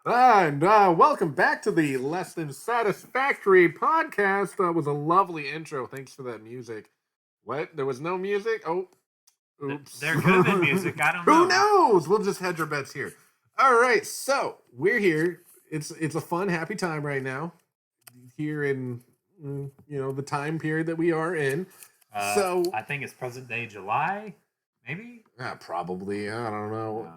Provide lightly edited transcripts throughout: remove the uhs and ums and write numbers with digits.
And welcome back to the Less Than Satisfactory podcast. That was a lovely intro. Thanks for that music. What? There was no music? Oh, oops. There could have been music. I don't know. Who knows? We'll just hedge our bets here. All right, so we're here. It's a fun, happy time right now. Here in the time period that we are in. So I think it's present day July, maybe. probably. I don't know.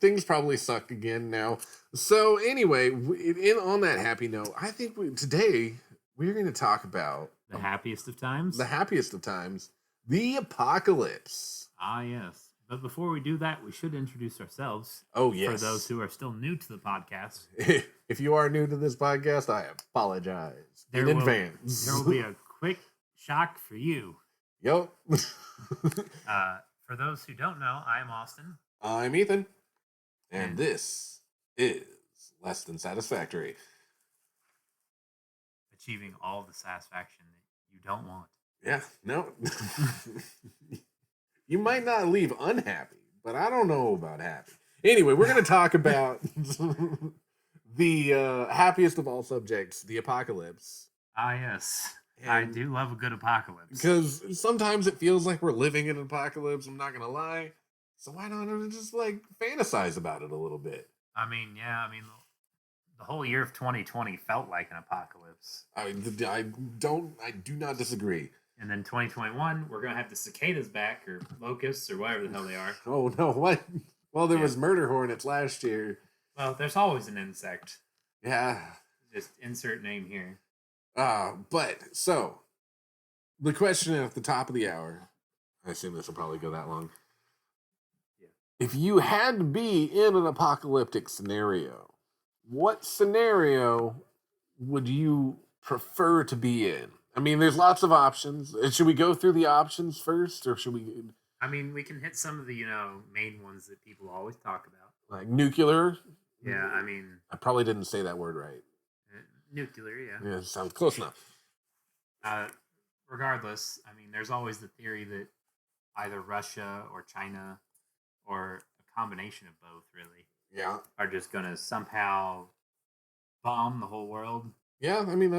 Things probably suck again now. So anyway, on that happy note, I think today we're going to talk about The happiest of times. the happiest of times, the apocalypse. Ah, yes. But before we do that, we should introduce ourselves. Oh yes. For those who are still new to the podcast, if you are new to this podcast, I apologize in advance. There will be a quick shock for you. Yep. For those who don't know, I'm Austin. I'm Ethan, and this is Less Than Satisfactory. Achieving all the satisfaction that you don't want. Yeah, no. You might not leave unhappy, but I don't know about happy. Anyway, we're going to talk about the happiest of all subjects, the apocalypse. Ah, yes. And I do love a good apocalypse. Because sometimes it feels like we're living in an apocalypse, I'm not going to lie. So why not just fantasize about it a little bit? I mean, the whole year of 2020 felt like an apocalypse. I do not disagree. And then 2021, we're gonna have the cicadas back, or locusts, or whatever the hell they are. Oh no! What? Well, there was murder hornets last year. Well, there's always an insect. Yeah. Just insert name here. But so the question at the top of the hour. I assume this will probably go that long. If you had to be in an apocalyptic scenario, what scenario would you prefer to be in? I mean, there's lots of options. Should we go through the options first, or should we? I mean, we can hit some of the main ones that people always talk about, like nuclear. Yeah, I mean, I probably didn't say that word right. Nuclear, yeah. Yeah, sounds close enough. Regardless, I mean, there's always the theory that either Russia or China, or a combination of both, really. Yeah. Are just going to somehow bomb the whole world. Yeah, I mean,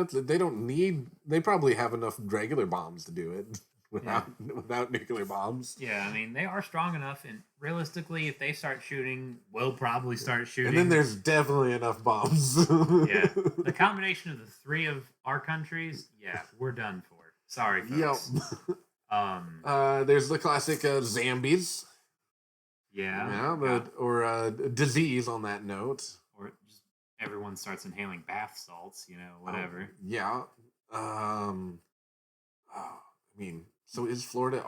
they probably have enough regular bombs to do it without nuclear bombs. Yeah, I mean, they are strong enough, and realistically, if they start shooting, we'll probably start shooting. And then there's definitely enough bombs. Yeah. The combination of the three of our countries, yeah, we're done for. Sorry, folks. Yep. There's the classic zombies. Yeah. Or disease on that note. Or just everyone starts inhaling bath salts, whatever. Yeah. I mean, so is Florida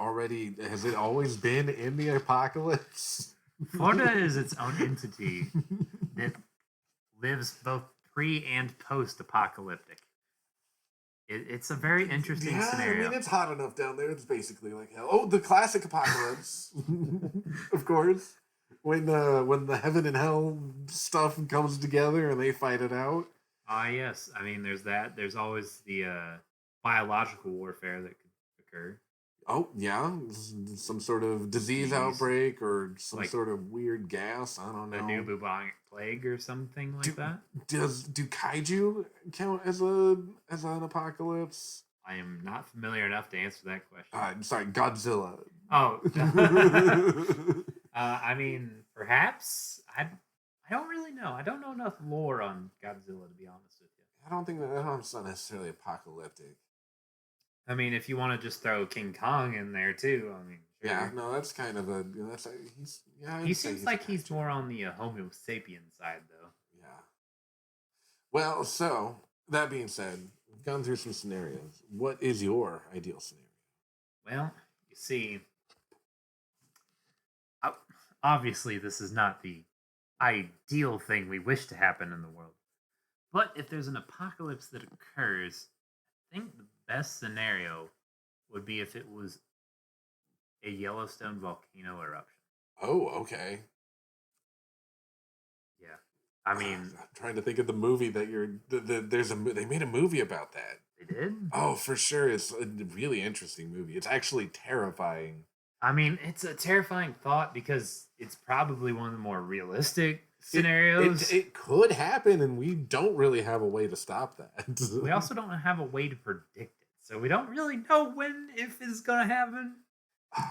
has it always been in the apocalypse? Florida is its own entity that lives both pre and post-apocalyptic. It's a very interesting scenario. I mean, it's hot enough down there. It's basically like hell. Oh, the classic apocalypse, of course. When the heaven and hell stuff comes together and they fight it out. Yes. I mean, there's that. There's always the biological warfare that could occur. Oh, yeah. Some sort of disease outbreak or some sort of weird gas. I don't know. A new bubonic plague or something like that. Do kaiju count as an apocalypse? I am not familiar enough to answer that question. Sorry, Godzilla. Oh. I mean, perhaps. I don't really know. I don't know enough lore on Godzilla, to be honest with you. I don't think that's not necessarily apocalyptic. I mean, if you want to just throw King Kong in there too, I mean, sure. Yeah, no, that's kind of he seems like he's more on the Homo sapien side, though. Yeah. Well, so that being said, we've gone through some scenarios. What is your ideal scenario? Well, you see, obviously, this is not the ideal thing we wish to happen in the world, but if there's an apocalypse that occurs, I think the best scenario would be if it was a Yellowstone volcano eruption. Oh, okay. Yeah, I mean, I'm trying to think of the movie that they made a movie about that. They did? Oh, for sure. It's a really interesting movie. It's actually terrifying. I mean, it's a terrifying thought because it's probably one of the more realistic scenarios. It could happen, and we don't really have a way to stop that. We also don't have a way to predict it, so we don't really know when, if it's gonna happen.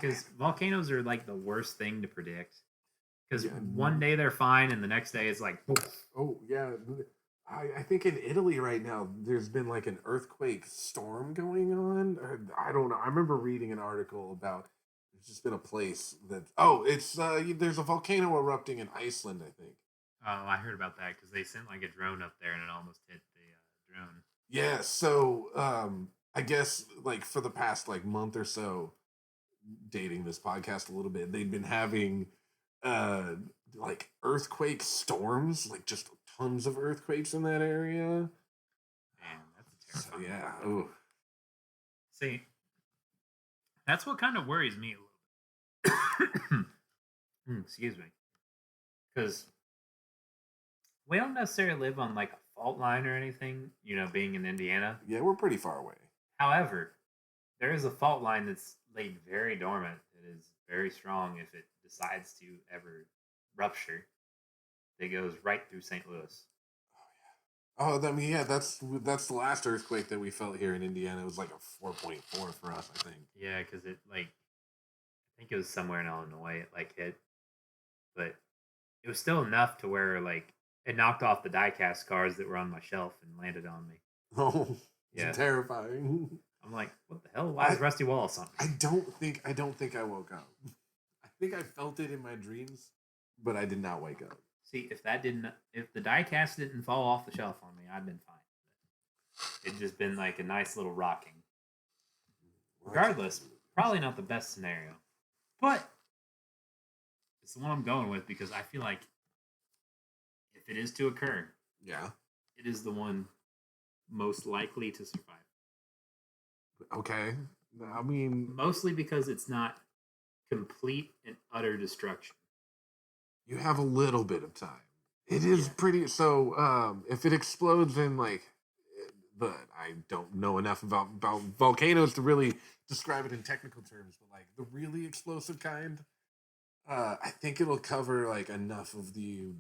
Because volcanoes are like the worst thing to predict. Because one day they're fine, and the next day it's like, oh yeah. I think in Italy right now, there's been like an earthquake storm going on. I don't know. I remember reading an article about there's just been a place that it's there's a volcano erupting in Iceland. I think. oh, I heard about that because they sent like a drone up there and it almost hit the drone. Yeah. So I guess like for the past like month or so, dating this podcast a little bit, they've been having like earthquake storms, like just tons of earthquakes in that area. Man, that's So, terrifying. yeah. Ooh. See, that's what kind of worries me a little bit. Excuse me. Because we don't necessarily live on like a fault line or anything, being in Indiana. Yeah, we're pretty far away. However, there is a fault line that's laid very dormant. It is very strong if it decides to ever rupture. It goes right through St. Louis. Oh, I mean, yeah, that's the last earthquake that we felt here in Indiana. It was like a 4.4 for us, I think. Yeah, because it I think it was somewhere in Illinois it hit, but it was still enough to where it knocked off the die-cast cars that were on my shelf and landed on me. Oh, Yeah. it's terrifying. I'm like, what the hell? Why is Rusty Wallace on me? I don't think I woke up. I think I felt it in my dreams, but I did not wake up. See, if the die-cast didn't fall off the shelf on me, I'd been fine. It'd just been like a nice little rocking. Regardless, probably not the best scenario, but it's the one I'm going with because I feel like if it is to occur, yeah, it is the one most likely to survive. Okay. I mean, mostly because it's not complete and utter destruction. You have a little bit of time. It is pretty. So, if it explodes in but I don't know enough about volcanoes to really describe it in technical terms. But like the really explosive kind, I think it'll cover like enough of the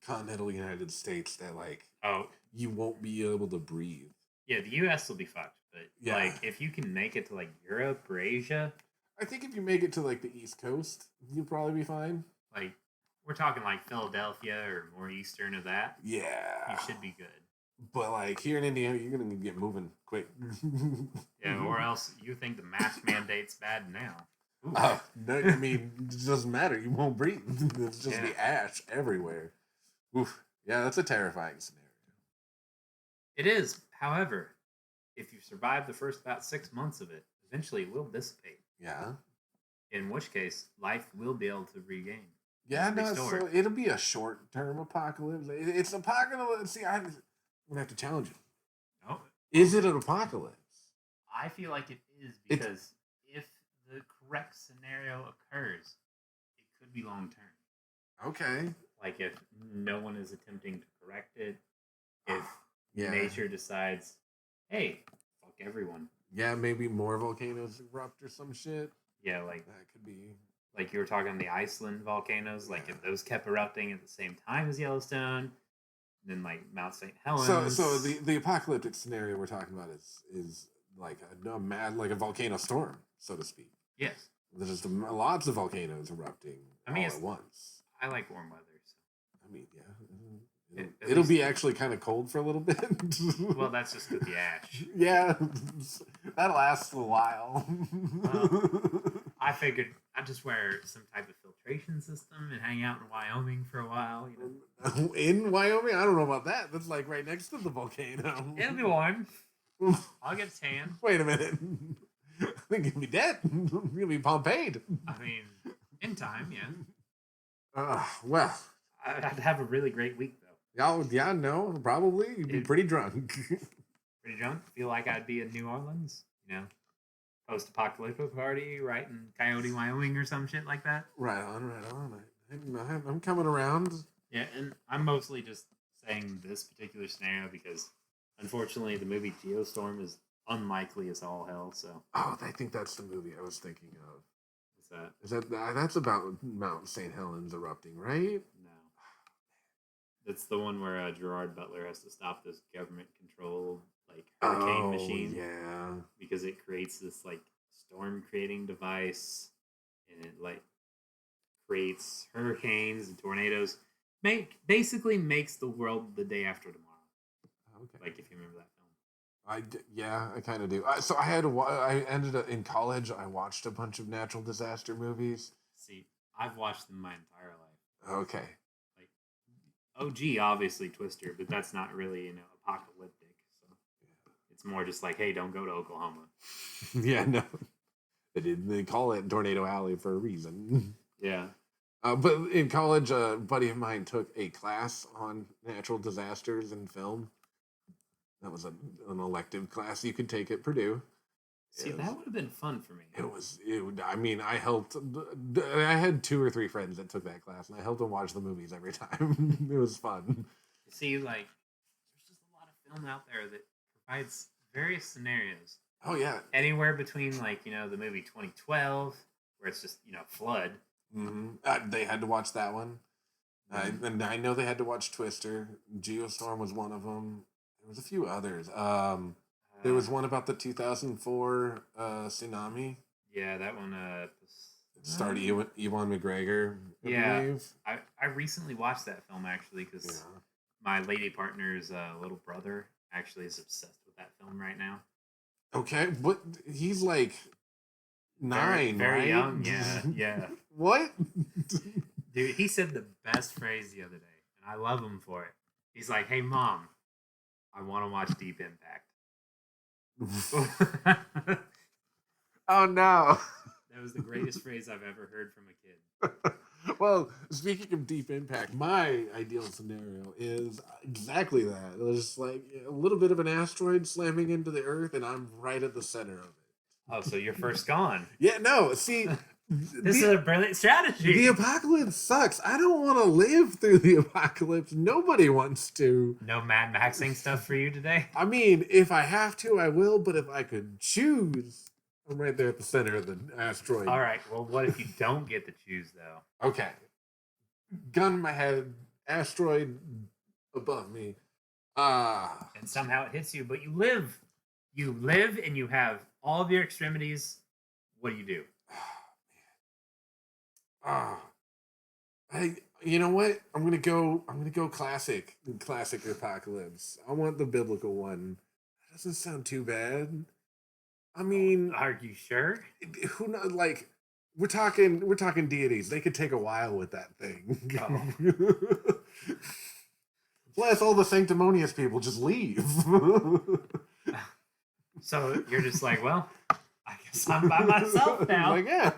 continental United States that you won't be able to breathe. Yeah, the U.S. will be fucked, but if you can make it to Europe or Asia, I think if you make it to the East Coast, you'll probably be fine. We're talking Philadelphia or more eastern of that. Yeah, you should be good. But here in Indiana, you're gonna get moving quick. Yeah, or else you think the mask mandate's bad now. No, I mean, it doesn't matter. You won't breathe. It's just be ash everywhere. Oof. Yeah, that's a terrifying scenario. It is. However, if you survive the first about 6 months of it, eventually it will dissipate. Yeah. In which case, life will be able to regain. Yeah, no, so it'll be a short-term apocalypse. It's apocalypse. See, I'm gonna have to challenge you. No. Is it an apocalypse? I feel like it is because if the correct scenario occurs, it could be long-term. Okay. If no one is attempting to correct it, if nature decides, hey, fuck everyone. Yeah, maybe more volcanoes erupt or some shit. Yeah, that could be. You were talking the Iceland volcanoes, if those kept erupting at the same time as Yellowstone, then Mount St. Helens. So the apocalyptic scenario we're talking about is a volcano storm, so to speak. Yes. There's just lots of volcanoes erupting all at once. I like warm weather. So. I mean, yeah. It'll be actually kind of cold for a little bit. Well, that's just with the ash. Yeah, that lasts a while. Well, I figured I'd just wear some type of filtration system and hang out in Wyoming for a while. In Wyoming? I don't know about that. That's right next to the volcano. It'll be warm. I'll get tan. Wait a minute. I think you'll be dead. You'll be Pompeyed. I mean, in time, yeah. Well. I'd have a really great week, though. Yeah, no, probably. You'd be pretty drunk. Pretty drunk? Feel like I'd be in New Orleans, post-apocalyptic party right in Coyote, Wyoming or some shit like that. Right on. I'm coming around. Yeah, and I'm mostly just saying this particular scenario because, unfortunately, the movie Geostorm is unlikely as all hell, so... Oh, I think that's the movie I was thinking of. What's that? That's about Mount St. Helens erupting, right? No. That's the one where Gerard Butler has to stop this government-controlled like hurricane machine. Yeah. Because it creates this like storm-creating device, and it like creates hurricanes and tornadoes. Basically makes the world the day after tomorrow. Okay. Like if you remember that film. I kind of do. So I ended up in college. I watched a bunch of natural disaster movies. See, I've watched them my entire life. Okay. Like OG, obviously Twister, but that's not really apocalyptic. So it's more just like, hey, don't go to Oklahoma. Yeah, no. They call it Tornado Alley for a reason. Yeah. But in college, a buddy of mine took a class on natural disasters in film. That was an elective class you could take at Purdue. See, that would have been fun for me. I mean, I helped. I had 2 or 3 friends that took that class, and I helped them watch the movies every time. It was fun. See, like, there's just a lot of film out there that provides various scenarios. Oh, yeah. Anywhere between, like, the movie 2012, where it's just, flood. Mm-hmm. They had to watch that one. Mm-hmm. And I know they had to watch Twister. Geostorm was one of them. There was a few others. There was one about the 2004 tsunami. Yeah, that one. Starred Ewan McGregor. I recently watched that film actually because my lady partner's little brother actually is obsessed with that film right now. Okay, but he's like 9, very right? young. Yeah. What? Dude, he said the best phrase the other day, and I love him for it. He's like, "Hey, Mom, I want to watch Deep Impact." Oh no. That was the greatest phrase I've ever heard from a kid. Well, speaking of Deep Impact, my ideal scenario is exactly that. It was just like a little bit of an asteroid slamming into the Earth, and I'm right at the center of it. Oh, so you're first gone. Yeah, no, see... This is a brilliant strategy. The apocalypse sucks. I don't want to live through the apocalypse. Nobody wants to. No Mad Maxing stuff for you today? I mean, if I have to, I will, but if I could choose, I'm right there at the center of the asteroid. All right, well, what if you don't get to choose, though? Okay. Gun in my head, asteroid above me. And somehow it hits you, but you live. You live and you have all of your extremities. What do you do? You know what? I'm gonna go classic apocalypse. I want the biblical one. That doesn't sound too bad. I mean, are you sure? Who knows? Like, we're talking deities. They could take a while with that thing. Oh. Plus, all the sanctimonious people just leave. So you're just like, well, I guess I'm by myself now. Like, yeah,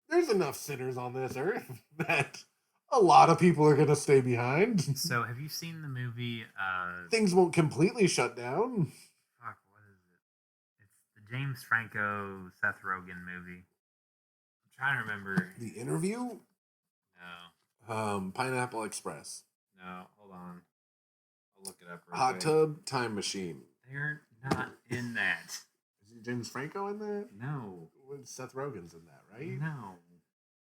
there's enough sinners on this earth that a lot of people are going to stay behind. So have you seen the movie? Things won't completely shut down. Fuck, what is it? It's the James Franco, Seth Rogen movie. I'm trying to remember. The Interview? No. Pineapple Express. No, hold on. I'll look it up real Hot quick. Tub Time Machine. They're not in that. Is James Franco in that? No. Seth Rogen's in that, right? No.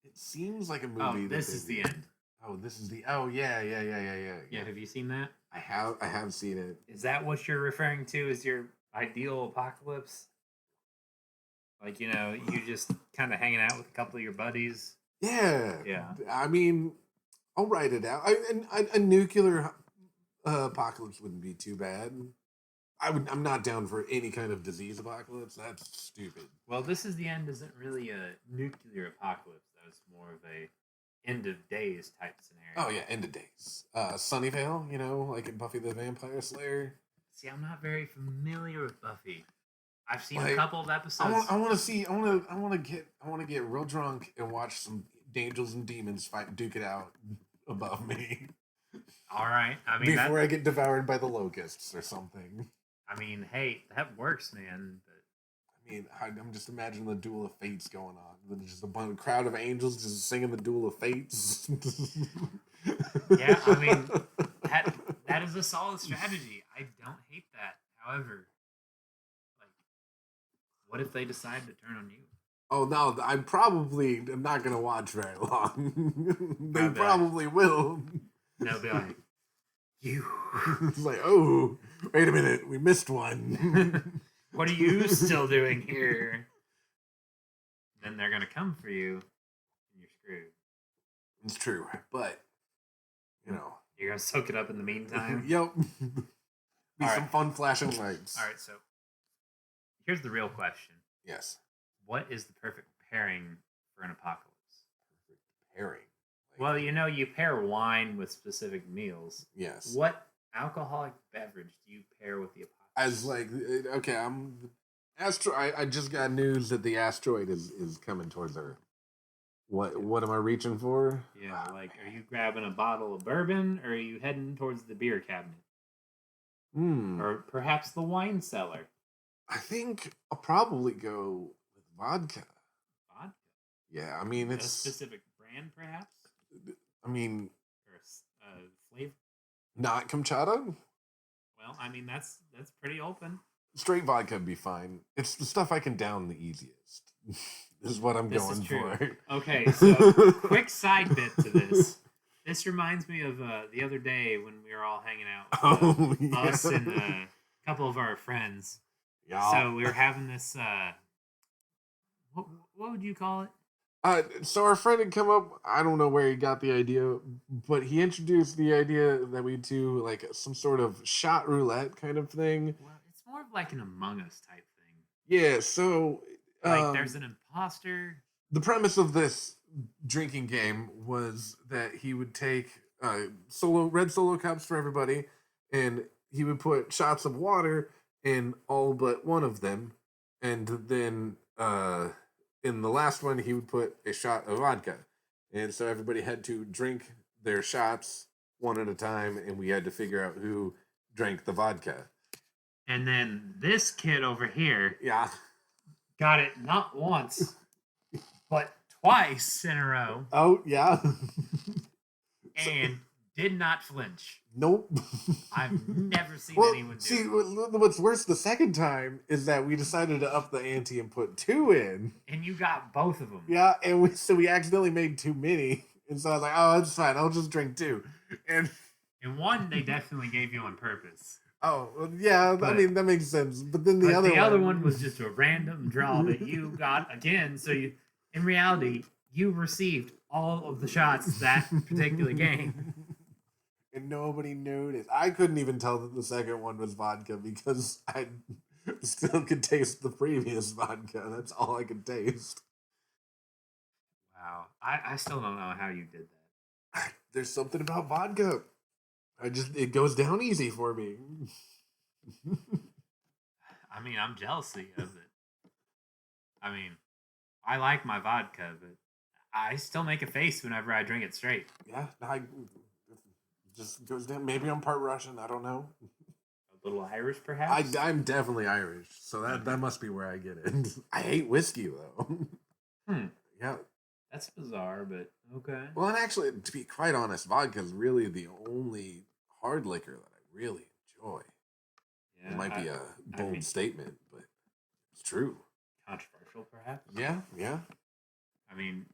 It seems like a movie. Oh, this is the end. Oh, this is the. Oh, yeah. Yeah, have you seen that? I have seen it. Is that what you're referring to as your ideal apocalypse? Like, you just kind of hanging out with a couple of your buddies. Yeah. Yeah. I mean, I'll write it out. A nuclear apocalypse wouldn't be too bad. I'm not down for any kind of disease apocalypse. That's stupid. Well, This Is the End isn't really a nuclear apocalypse. That was more of a end of days type scenario. Oh yeah, end of days. Sunnyvale, like in Buffy the Vampire Slayer. See, I'm not very familiar with Buffy. I've seen a couple of episodes. I want to get real drunk and watch some angels and demons duke it out above me. All right. I mean, before I get devoured by the locusts or something. I mean, hey, that works, man. But I mean, I'm just imagining the Duel of Fates going on. With just a crowd of angels just singing the Duel of Fates. Yeah, I mean, that is a solid strategy. I don't hate that. However, like, what if they decide to turn on you? Oh no, I'm not going to watch very long. They probably will. And they'll be like, you. It's like, oh, wait a minute, we missed one. What are you still doing here? Then they're going to come for you, and you're screwed. It's true, but, you know. You're going to soak it up in the meantime? Yep. Be All some right. fun flashing lights. All right, so here's the real question. Yes. What is the perfect pairing for an apocalypse? Perfect pairing. Well, you know, you pair wine with specific meals. Yes. What alcoholic beverage do you pair with the apocalypse? As like, okay, I just got news that the asteroid is coming towards Earth. What am I reaching for? Yeah, like, are you grabbing a bottle of bourbon, or are you heading towards the beer cabinet? Or perhaps the wine cellar? I think I'll probably go with vodka. Vodka? Yeah, I mean, it's a specific brand, perhaps? I mean, or flavor? Not Kamchatka? Well, I mean, that's pretty open. Straight vodka would be fine. It's the stuff I can down the easiest. This is what I'm going for. Okay, so quick side bit to this. This reminds me of the other day when we were all hanging out with us and a couple of our friends. Yeah. So we were having this, what would you call it? So our friend had come up, I don't know where he got the idea, but he introduced the idea that we do like some sort of shot roulette kind of thing. Well, it's more of like an Among Us type thing. Yeah, so like there's an imposter. The premise of this drinking game was that he would take red solo cups for everybody, and he would put shots of water in all but one of them, and then in the last one he would put a shot of vodka, and so everybody had to drink their shots one at a time, and we had to figure out who drank the vodka. And then this kid over here, got it not once, but twice in a row. Oh, yeah. And did not flinch. Nope. I've never seen anyone do see, what's worse the second time is that we decided to up the ante and put 2 in. And you got both of them. Yeah, and we accidentally made too many. And so I was like, oh, that's fine. I'll just drink 2. And one they definitely gave you on purpose. Oh, well, yeah, I mean, that makes sense. But then the other one was just a random draw that you got again. So you, in reality, you received all of the shots that particular game. And nobody noticed. I couldn't even tell that the second one was vodka because I still could taste the previous vodka. That's all I could taste. Wow. I still don't know how you did that. There's something about vodka. It goes down easy for me. I mean, I'm jealousy of it. I mean, I like my vodka, but I still make a face whenever I drink it straight. Yeah, it just goes down. Maybe I'm part Russian. I don't know. A little Irish, perhaps? I'm definitely Irish, so that must be where I get it. I hate whiskey, though. Yeah. That's bizarre, but okay. Well, and actually, to be quite honest, vodka is really the only hard liquor that I really enjoy. Yeah, it might be a bold statement, but it's true. Controversial, perhaps? Yeah. I mean,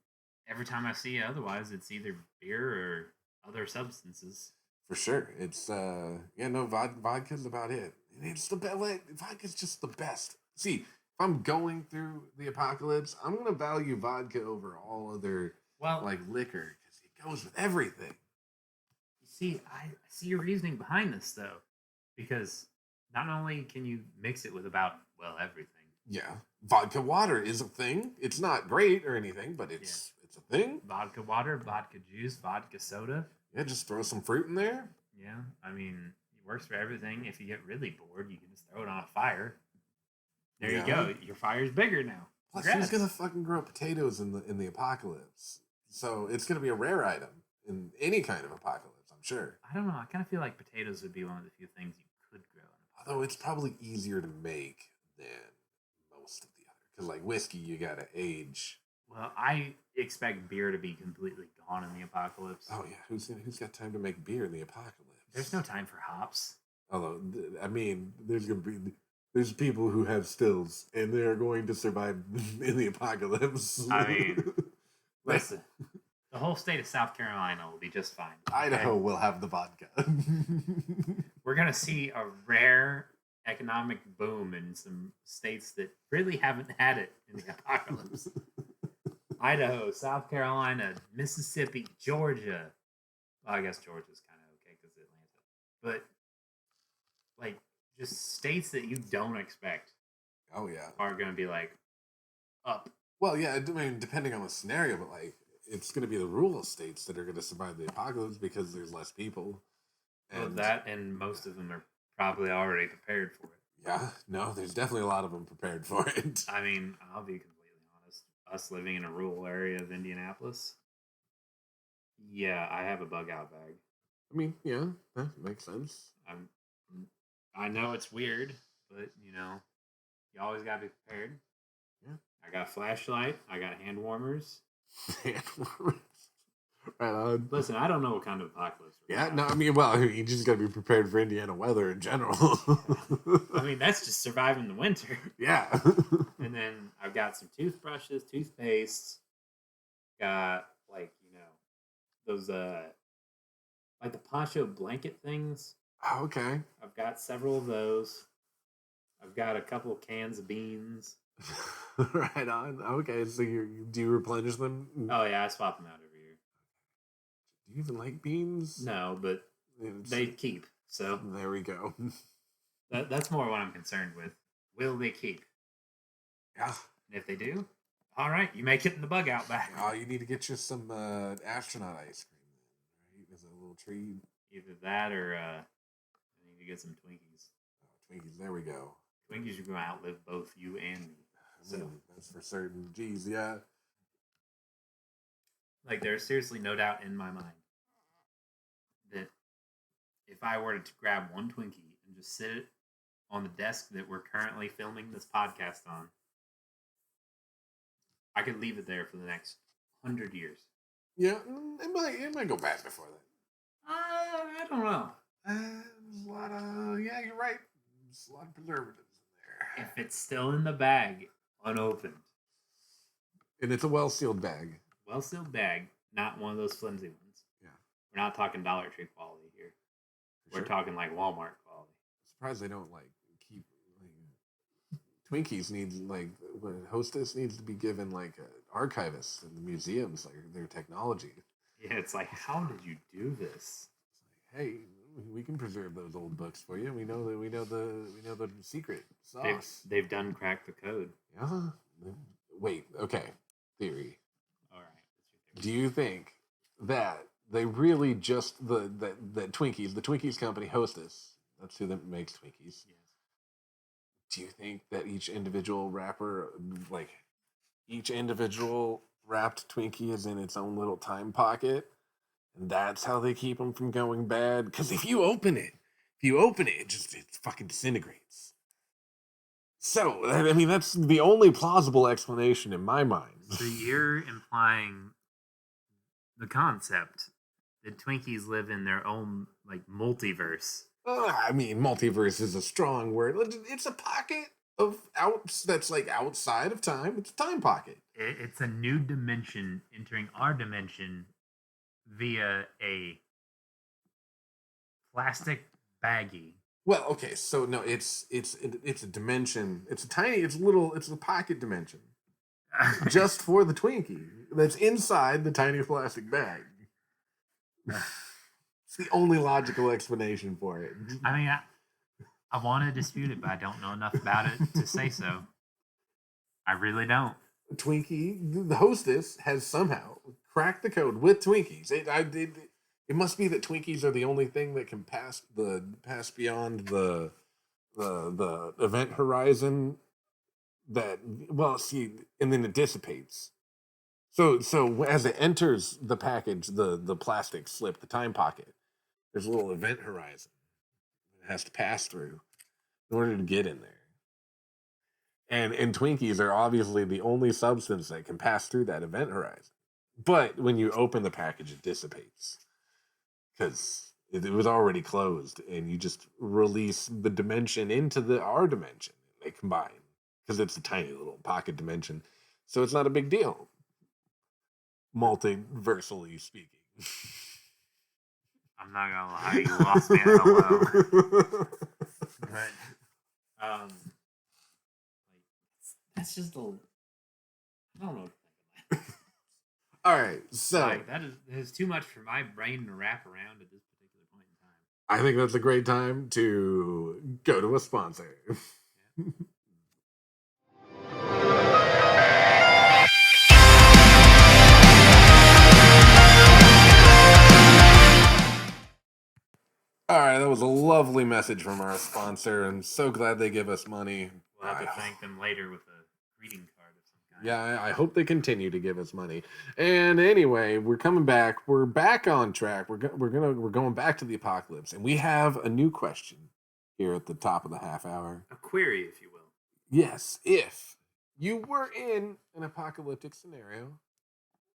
every time I see otherwise, it's either beer or other substances. For sure. It's, vodka's about it. It's the best. Vodka's just the best. See, if I'm going through the apocalypse, I'm going to value vodka over all other, liquor, because it goes with everything. See, I see your reasoning behind this, though, because not only can you mix it with everything. Yeah. Vodka water is a thing. It's not great or anything, but it's a thing. Vodka water, vodka juice, vodka soda. Yeah, just throw some fruit in there. Yeah, I mean, it works for everything. If you get really bored, you can just throw it on a fire. There you go. Your fire's bigger now. Plus, who's going to fucking grow potatoes in the apocalypse? So it's going to be a rare item in any kind of apocalypse. Sure. I don't know. I kind of feel like potatoes would be one of the few things you could grow. Although it's probably easier to make than most of the other. Because like whiskey, you got to age. Well, I expect beer to be completely gone in the apocalypse. Oh, yeah. Who's got time to make beer in the apocalypse? There's no time for hops. Although, I mean, there's people who have stills, and they're going to survive in the apocalypse. I mean, listen. The whole state of South Carolina will be just fine. Okay? Idaho will have the vodka. We're going to see a rare economic boom in some states that really haven't had it in the apocalypse. Idaho, South Carolina, Mississippi, Georgia. Well, I guess Georgia's kind of okay because Atlanta. But, like, just states that you don't expect. Oh, yeah. Are going to be, like, up. Well, yeah, I mean, depending on the scenario, but, like, it's going to be the rural states that are going to survive the apocalypse because there's less people. And well, that, and most of them are probably already prepared for it. Yeah, no, there's definitely a lot of them prepared for it. I mean, I'll be completely honest. Us living in a rural area of Indianapolis, yeah, I have a bug out bag. I mean, yeah, that makes sense. I know it's weird, but, you always got to be prepared. Yeah. I got a flashlight. I got hand warmers. Hand warmers. Right on. Listen, I don't know what kind of apocalypse. Yeah, no, I mean, you just got to be prepared for Indiana weather in general. I mean, that's just surviving the winter. Yeah. And then I've got some toothbrushes, toothpaste. Got, those, like the poncho blanket things. Oh, okay. I've got several of those. I've got a couple of cans of beans. Right on. Okay, so do you replenish them? Oh, yeah, I swap them out every year. Do you even like beans? No, but they keep. So there we go. That's more what I'm concerned with. Will they keep? Yeah. And if they do, all right, you make it in the bug out bag. Oh, you need to get you some astronaut ice cream, right? As a little treat. Either that or I need to get some Twinkies. Oh, Twinkies, there we go. Twinkies are going to outlive both you and me. So that's for certain. Jeez, yeah. Like, there's seriously no doubt in my mind that if I were to grab one Twinkie and just sit it on the desk that we're currently filming this podcast on, I could leave it there for the next 100 years. Yeah, it might go bad before that. I don't know. There's a lot of, yeah, you're right. There's a lot of preservatives in there. If it's still in the bag, unopened. And it's a well-sealed bag. Well-sealed bag, not one of those flimsy ones. Yeah. We're not talking Dollar Tree quality here. We're talking like Walmart quality. I'm surprised they don't keep Twinkies need Hostess needs to be given an archivist in the museums, their technology. Yeah, it's like, how did you do this? It's hey, we can preserve those old books for you. We know the secret sauce. They've done cracked the code. Yeah. Wait. Okay. Theory. All right. Do you think that they really just the Twinkies, the Twinkies company, Hostess? That's who that makes Twinkies. Yes. Do you think that each individual wrapper, each individual wrapped Twinkie is in its own little time pocket? And that's how they keep them from going bad? Because if you open it, it fucking disintegrates. So, I mean, that's the only plausible explanation in my mind. So you're implying the concept that Twinkies live in their own, multiverse. I mean, multiverse is a strong word. It's a pocket of that's outside of time. It's a time pocket. It's a new dimension entering our dimension via a plastic baggie. Well, okay, so no, it's a dimension. It's a pocket dimension. Just for the Twinkie that's inside the tiny plastic bag. It's the only logical explanation for it. I mean, I want to dispute it, but I don't know enough about it to say so. I really don't. Twinkie, the Hostess, has somehow cracked the code with Twinkies. It must be that Twinkies are the only thing that can pass beyond the event horizon. And then it dissipates. So as it enters the package, the plastic slip, the time pocket, there's a little event horizon it has to pass through in order to get in there. And Twinkies are obviously the only substance that can pass through that event horizon. But when you open the package, it dissipates because it was already closed, and you just release the dimension into our dimension. They combine because it's a tiny little pocket dimension, so it's not a big deal. multiversally speaking. I'm not gonna lie, you lost me at hello. But like that's just a I don't know. All right, so Like that is too much for my brain to wrap around at this particular point in time. I think that's a great time to go to a sponsor. Yeah. All right, that was a lovely message from our sponsor. I'm so glad they give us money. We'll have to thank them later with a greeting card of some kind. Yeah, I hope they continue to give us money. And anyway, we're coming back. We're back on track. We're going back to the apocalypse, and we have a new question here at the top of the half hour. A query, if you will. Yes, if you were in an apocalyptic scenario,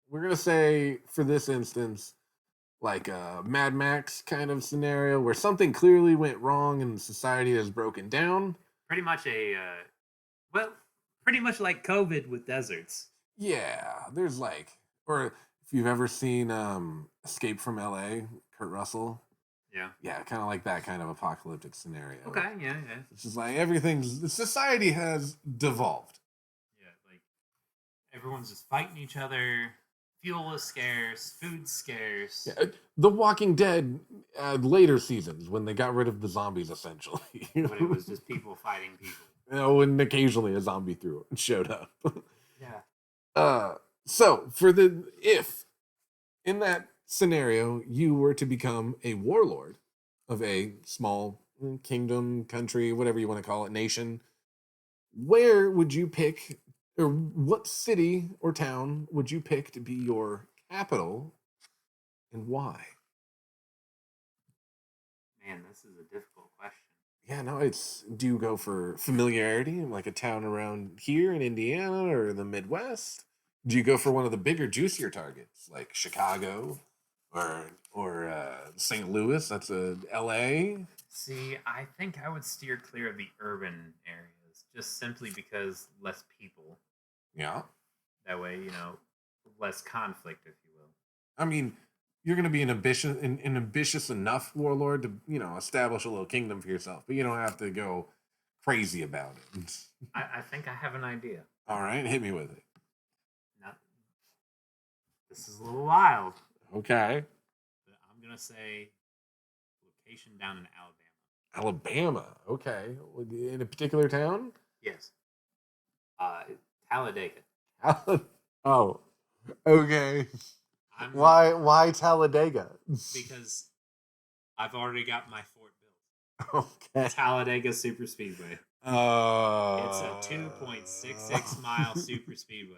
we're gonna say for this instance, like a Mad Max kind of scenario where something clearly went wrong and society has broken down. Pretty much pretty much like COVID with deserts. Yeah, there's like, or if you've ever seen Escape from LA, Kurt Russell. Yeah, kind of like that kind of apocalyptic scenario. Okay, yeah. It's just like society has devolved. Yeah, like everyone's just fighting each other. Fuel is scarce, food's scarce. Yeah, The Walking Dead later seasons when they got rid of the zombies, essentially. When it was just people fighting people. And occasionally a zombie showed up. Yeah. So if in that scenario you were to become a warlord of a small kingdom, country, whatever you want to call it, nation, where would you pick, or what city or town would you pick to be your capital, and why? Man, this is a difficult question. Yeah, no, do you go for familiarity, like a town around here in Indiana or the Midwest? Do you go for one of the bigger, juicier targets, like Chicago or St. Louis? That's a LA. See, I think I would steer clear of the urban areas, just simply because less people. Yeah. That way, less conflict, if you will. I mean, you're going to be an ambitious enough warlord to, establish a little kingdom for yourself, but you don't have to go crazy about it. I think I have an idea. All right, hit me with it. Now, this is a little wild. Okay. But I'm going to say location down in Alabama. Alabama. Okay. In a particular town? Yes. Talladega. Oh, okay. Why Talladega? Because I've already got my fort built. Okay. Talladega Super Speedway. It's a 2.66 mile super speedway.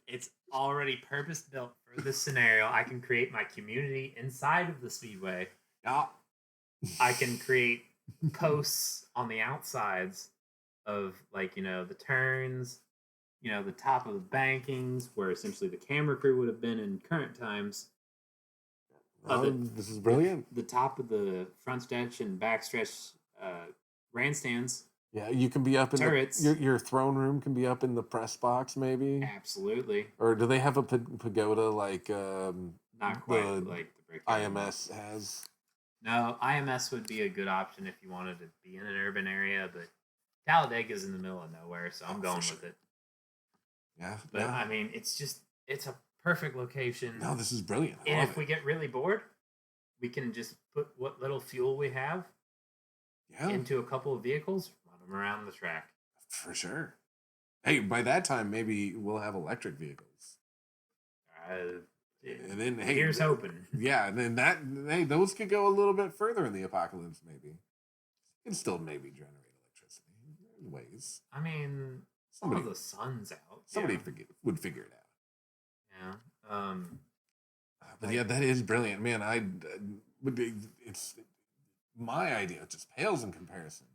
It's already purpose built for this scenario. I can create my community inside of the speedway. Yeah. I can create posts on the outsides of, the turns, the top of the bankings, where essentially the camera crew would have been in current times. This is brilliant. The top of the front stretch and back stretch grandstands. Yeah, you can be up in turrets. Your throne room can be up in the press box, maybe. Absolutely. Or do they have a pagoda like not quite like the brick IMS has? No, IMS would be a good option if you wanted to be in an urban area, but Talladega's in the middle of nowhere, so I'm going with it. Yeah, but yeah. I mean, it's a perfect location. No, this is brilliant. And if we get really bored, we can just put what little fuel we have into a couple of vehicles, run them around the track. For sure. Hey, by that time, maybe we'll have electric vehicles. And then, hey, here's hoping. Yeah, and then those could go a little bit further in the apocalypse. Maybe you can still maybe generate electricity. There's ways. I mean, the sun's out. Somebody would figure it out. Yeah. But yeah, that is brilliant, man. It's my idea. It just pales in comparison.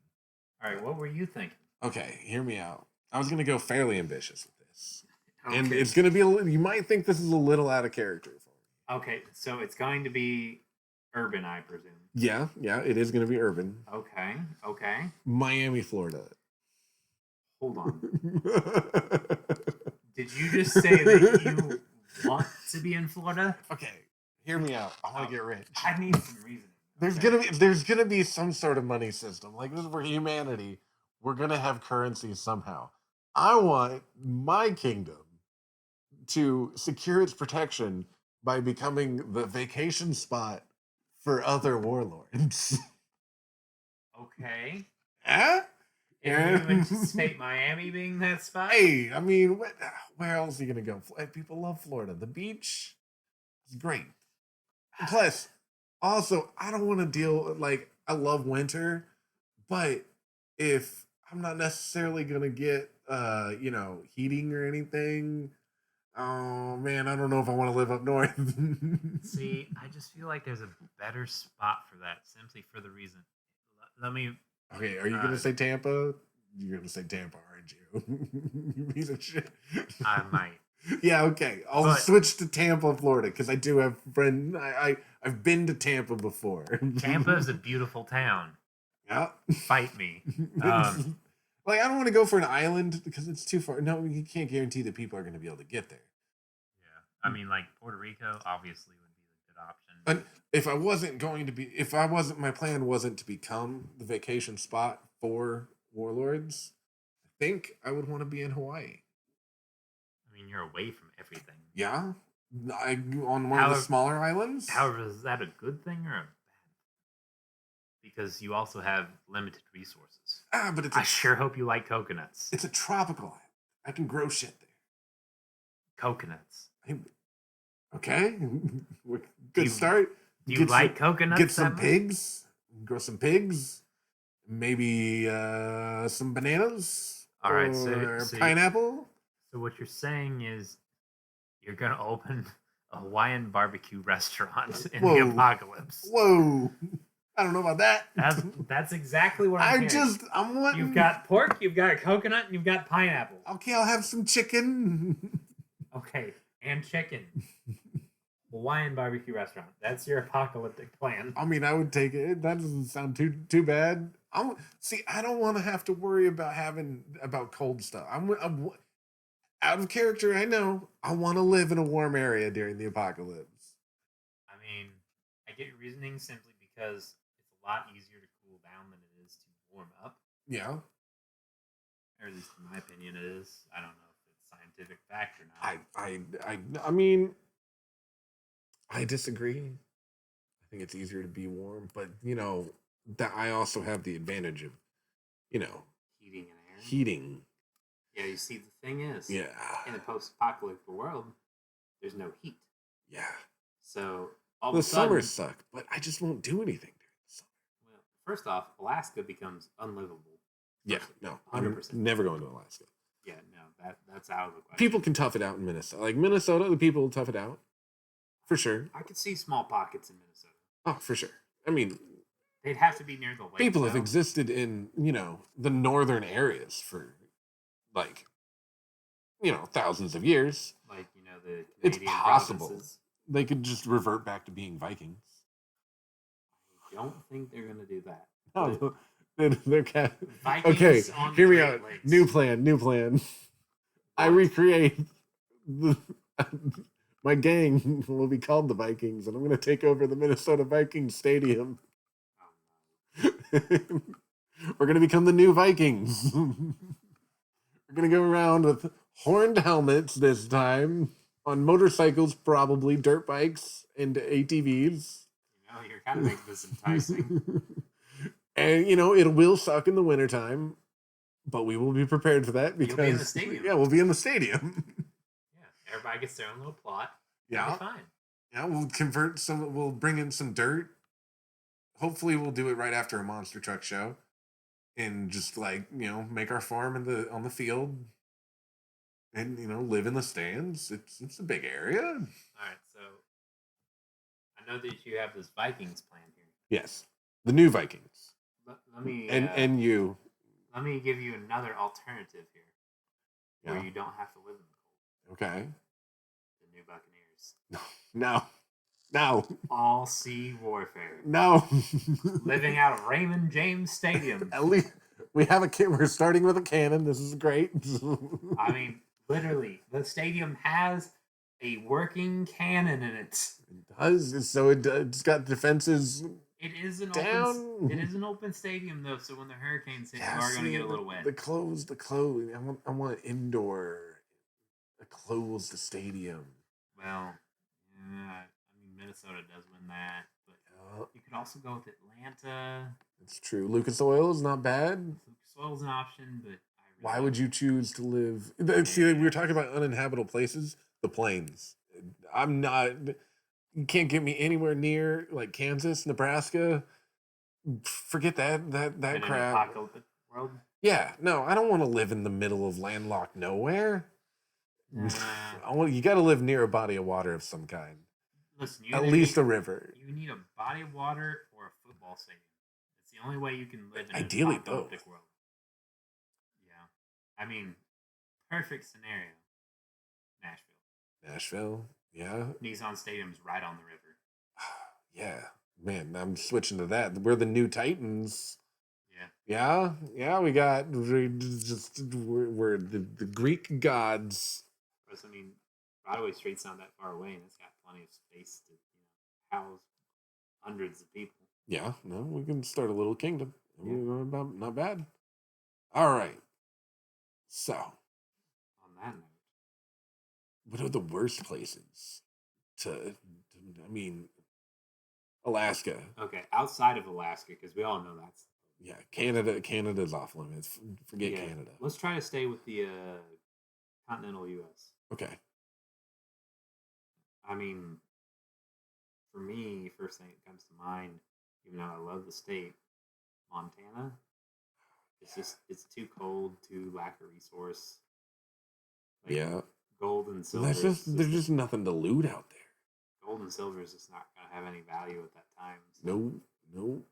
All right, what were you thinking? Okay, hear me out. I was gonna go fairly ambitious with this. Okay. And it's going to be you might think this is a little out of character for me. Okay, so it's going to be urban, I presume. Yeah, it is going to be urban. Okay. Miami, Florida. Hold on. Did you just say that you want to be in Florida? Okay, hear me out. I want to get rich. I need some reasoning. There's gonna be some sort of money system. Like this is for humanity. We're gonna have currency somehow. I want my kingdom to secure its protection by becoming the vacation spot for other warlords. Okay. Huh? And you anticipate Miami being that spot? Hey, I mean, where else are you gonna go? People love Florida. The beach is great. Plus, also, I don't want to deal like I love winter, but if I'm not necessarily gonna get heating or anything, oh man, I don't know if I want to live up north. See, I just feel like there's a better spot for that, simply for the reason. Let me. Okay, are you gonna say Tampa? You're gonna say Tampa, aren't you? You piece of shit. I might. Yeah, okay. I'll switch to Tampa, Florida, because I do have friends. I've been to Tampa before. Tampa is a beautiful town. Yeah. Fight me. Like I don't want to go for an island because it's too far. No, you can't guarantee that people are going to be able to get there. Yeah, I mean, like Puerto Rico, obviously would be a good option. But my plan wasn't to become the vacation spot for warlords. I think I would want to be in Hawaii. I mean, you're away from everything. Yeah, on one of the smaller islands. However, is that a good thing or a bad thing? Because you also have limited resources. But I sure hope you like coconuts. It's a tropical island. I can grow shit there. Coconuts. Okay, good start. Do you like coconuts? Get some pigs. Grow some pigs. Maybe some bananas. All right, or pineapple. So what you're saying is you're going to open a Hawaiian barbecue restaurant in the apocalypse. Whoa. I don't know about that. That's exactly what I'm hearing. I'm wanting... You've got pork, you've got coconut, and you've got pineapple. Okay, I'll have some chicken. Okay, and chicken. Hawaiian barbecue restaurant. That's your apocalyptic plan. I mean, I would take it. That doesn't sound too bad. I don't want to have to worry about cold stuff. I'm out of character. I know. I want to live in a warm area during the apocalypse. I mean, I get your reasoning simply because it's a lot easier to cool down than it is to warm up. Yeah. Or at least in my opinion it is. I don't know if it's scientific fact or not. I mean, I disagree. I think it's easier to be warm, but that I also have the advantage of, heating and air. Heating. Yeah, you see, the thing is, in a post-apocalyptic world, there's no heat. Yeah. So the summers suck, but I just won't do anything during the summer. Well, first off, Alaska becomes unlivable. Yeah, no, 100%. I'm never going to Alaska. Yeah, no, that's out of the question. People can tough it out in Minnesota. Like Minnesota, the people will tough it out. For sure. I could see small pockets in Minnesota. Oh, for sure. I mean, they'd have to be near the lake. People have existed in, the northern areas for, thousands of years. Like, the Canadian it's possible. provinces. They could just revert back to being Vikings. I don't think they're going to do that. No, they're Vikings okay, on hear me Great out. Lakes. New plan. I recreate my gang will be called the Vikings, and I'm going to take over the Minnesota Vikings Stadium. We're going to become the new Vikings. We're going to go around with horned helmets this time, on motorcycles, probably, dirt bikes, and ATVs. You're kind of making this enticing. And, it will suck in the wintertime, but we will be prepared for that because... You'll be in the stadium. Yeah, we'll be in the stadium. Yeah, everybody gets their own little plot. Yeah. It'll be fine. Yeah, we'll bring in some dirt. Hopefully we'll do it right after a monster truck show. And just make our farm on the field. And, live in the stands. It's a big area. All right, so I know that you have this Vikings plan here. Yes. The new Vikings. Let me and you. Let me give you another alternative here, yeah. where you don't have to live in the cold. Okay. The New Buccaneers. No. All sea warfare. No. Living out of Raymond James Stadium. At least we have we're starting with a cannon. This is great. I mean, Literally, the stadium has a working cannon in it. It does. So it's got defenses It is an down. It is an open stadium though, so when the hurricanes hit, Yeah, you are going to see, get a little wet. the closed. I want indoor, a closed stadium. Well, yeah, I mean Minnesota does win that, but you could also go with Atlanta. It's true. Lucas Oil is not bad. Lucas Oil's an option, but Why would you choose to live? See, we were talking about uninhabitable places. The plains. I'm not. You can't get me anywhere near like Kansas, Nebraska. Forget that crap. Apocalyptic world. Yeah, no, I don't want to live in the middle of landlocked nowhere. You got to live near a body of water of some kind. Listen, at least a river. You need a body of water or a football stadium. It's the only way you can live in ideally an apocalyptic world. Yeah, I mean, perfect scenario. Nashville, yeah. Nissan Stadium's right on the river. Yeah, man, I'm switching to that. We're the new Titans. Yeah. Yeah. We got we're the Greek gods. Plus, I mean, Broadway Street's not that far away, and it's got plenty of space to house hundreds of people. Yeah, no, we can start a little kingdom. Yeah. Not bad. All right. So, on that note, what are the worst places to I mean, Alaska. Okay, outside of Alaska, because we all know that's... Yeah, Canada's off limits. Forget Canada. Let's try to stay with the continental U.S. Okay. I mean, for me, first thing that comes to mind, even though I love the state, Montana. It's too cold, too lack of resource. Like, yeah. Gold and silver. There's just nothing to loot out there. Gold and silver is just not going to have any value at that time. So. No.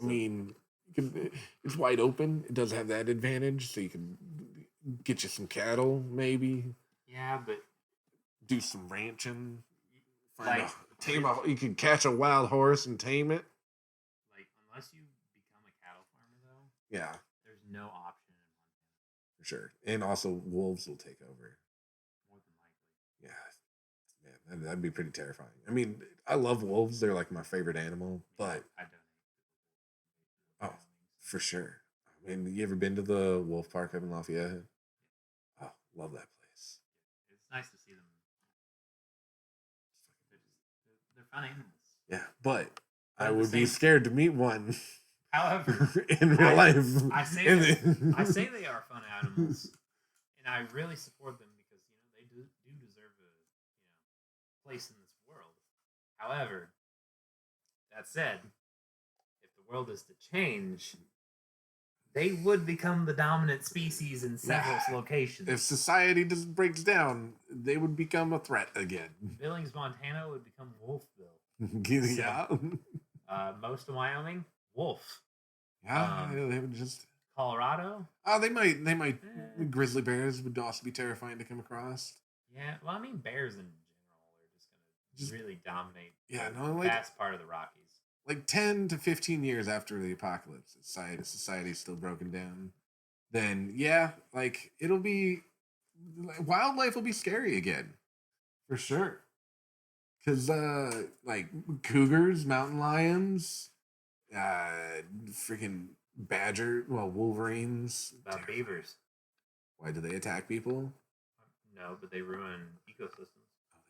I mean, it's wide open. It does have that advantage, so you can get you some cattle, maybe. Yeah, but do some ranching. You can catch a wild horse and tame it. Like, unless you become a cattle farmer, though. Yeah. There's no option in Montana. For sure, and also wolves will take over. More than likely. Yeah, man, that'd be pretty terrifying. I mean, I love wolves; they're like my favorite animal. But I don't. Oh, for sure. I mean, you ever been to the wolf park up in Lafayette? Oh, love that place. It's nice to see them. They're fun animals. Yeah, but I would be scared to meet one. However, in real life, I say they are fun animals, and I really support them because they do deserve a place in this world. However, that said, if the world is to change, they would become the dominant species in several locations. If society just breaks down, they would become a threat again. Billings, Montana would become Wolfville. Yeah. Most of Wyoming, wolf. Yeah, they would just. Colorado. Oh, they might. Grizzly bears would also be terrifying to come across. Yeah, well, I mean, bears in general are just going to really dominate. Yeah, the vast part of the Rockies. Like 10 to 15 years after the apocalypse, society's still broken down. Then yeah, like it'll be wildlife will be scary again, for sure. Because like cougars, mountain lions, freaking wolverines, beavers. Why do they attack people? No, but they ruin ecosystems. Oh,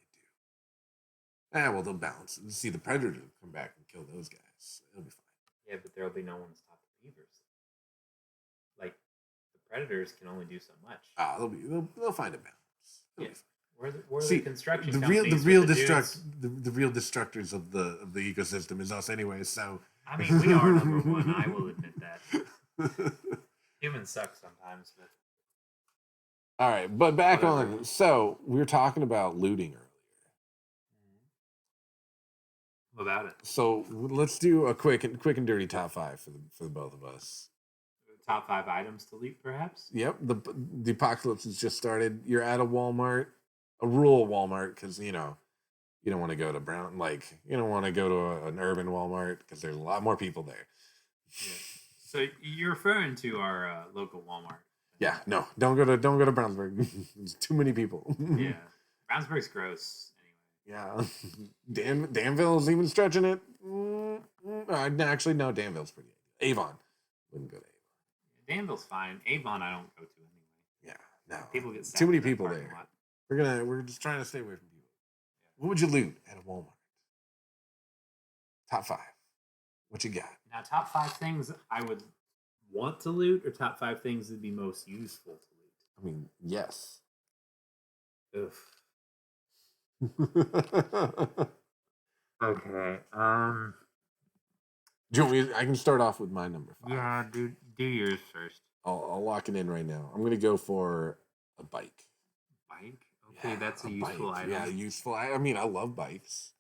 they do. Well, they'll balance. See, the predators will come back and kill those guys. It'll be fine. Yeah, but there'll be no one to stop the beavers. Like the predators can only do so much. They'll find a balance. It'll be fine. Where the construction the real destructors of the ecosystem is us anyway. So I mean, we are number one. I will admit that. Humans suck sometimes, but all right. But back on. So we were talking about looting earlier. What about it? So let's do a quick and dirty top 5 for the both of us. Top 5 items to loot, perhaps. Yep. The apocalypse has just started. You're at a Walmart. A rural Walmart, because you don't want to go to you don't want to go to an urban Walmart because there's a lot more people there. Yeah. So you're referring to our local Walmart Yeah, no, don't go to Brownsburg. There's too many people. Yeah, Brownsburg's gross. Yeah, Danville's even stretching it. Actually, no, Danville's pretty. Avon wouldn't go to Avon. Danville's fine. Avon, I don't go to anyway. Yeah, no, People get too many in that people parking there. lot. We're just trying to stay away from people. What would you loot at a Walmart? Top 5. What you got? Now, top 5 things I would want to loot, or top 5 things that'd be most useful to loot. I mean, yes. Oof. Okay. Do you want me? I can start off with my number 5. Yeah, do yours first. I'll lock it in right now. I'm gonna go for a bike. Bike? Okay, Yeah, that's a useful bike. item. Yeah, useful. I mean, I love bikes.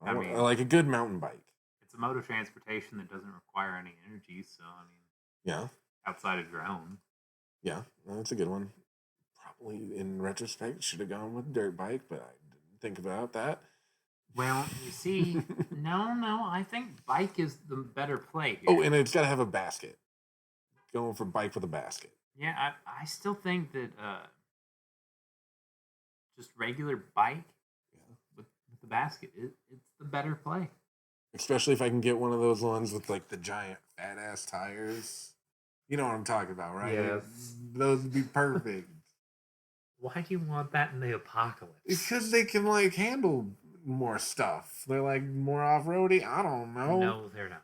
I mean, like a good mountain bike. it's a mode of transportation that doesn't require any energy, so I mean, Yeah, outside of your own. yeah, that's a good one. Probably in retrospect should have gone with dirt bike, but I didn't think about that. Well, you see, no, I think bike is the better play here. Oh, and it's got to have a basket. Going for bike with a basket. Yeah, I still think that just regular bike with the basket, it's the better play. Especially if I can get one of those ones with like the giant fat ass tires. You know what I'm talking about, right? Yes. Those would be perfect. Why do you want that in the apocalypse? Because they can like handle more stuff. They're like more off roady. I don't know. No, they're not.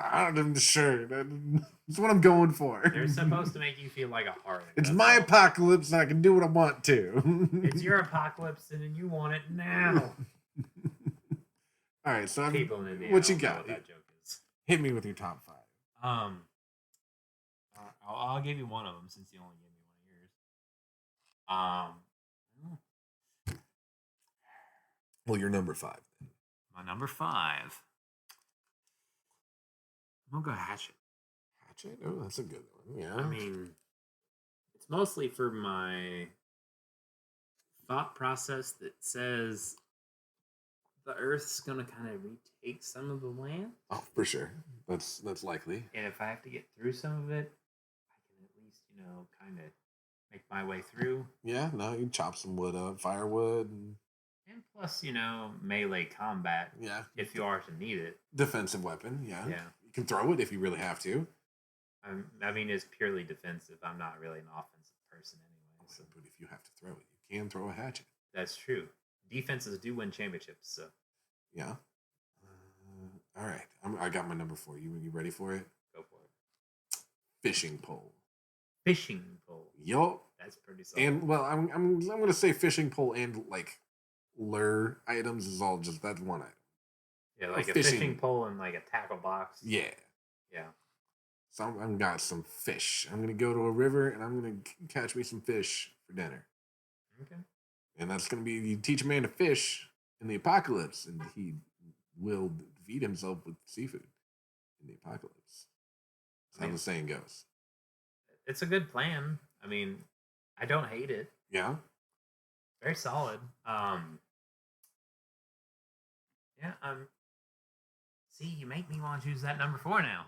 I'm sure. That's what I'm going for. They're supposed to make you feel like a Harley. It's my apocalypse and I can do what I want to. It's your apocalypse and you want it now. All right, so People in India, what you don't know got? what that joke is. Hit me with your top 5. I'll give you one of them since you only gave me one of yours. Well, you're number 5. My number 5. I'm gonna go hatchet. Hatchet? Oh, that's a good one. Yeah. I mean, it's mostly for my thought process that says the Earth's gonna kind of retake some of the land. Oh, for sure. That's likely. And if I have to get through some of it, I can at least, kind of make my way through. Yeah, no, you chop some wood up, firewood. And plus, melee combat. Yeah. If you are to need it. Defensive weapon, yeah. Yeah. You can throw it if you really have to. I mean, it's purely defensive. I'm not really an offensive person anyway. So. But if you have to throw it, you can throw a hatchet. That's true. Defenses do win championships, so. Yeah. All right. I got my number 4. You ready for it? Go for it. Fishing pole. Fishing pole. Yup. That's pretty solid. And well, I'm gonna say fishing pole and like lure items is all just that's one item. Yeah, like a fishing pole and like a tackle box. Yeah. Yeah. So I've got some fish. I'm gonna go to a river and I'm gonna catch me some fish for dinner. Okay. And that's gonna be you teach a man to fish in the apocalypse, and he will feed himself with seafood in the apocalypse. That's how the saying goes. It's a good plan. I mean, I don't hate it. Yeah. Very solid. Yeah. See, you make me want to choose that number 4 now.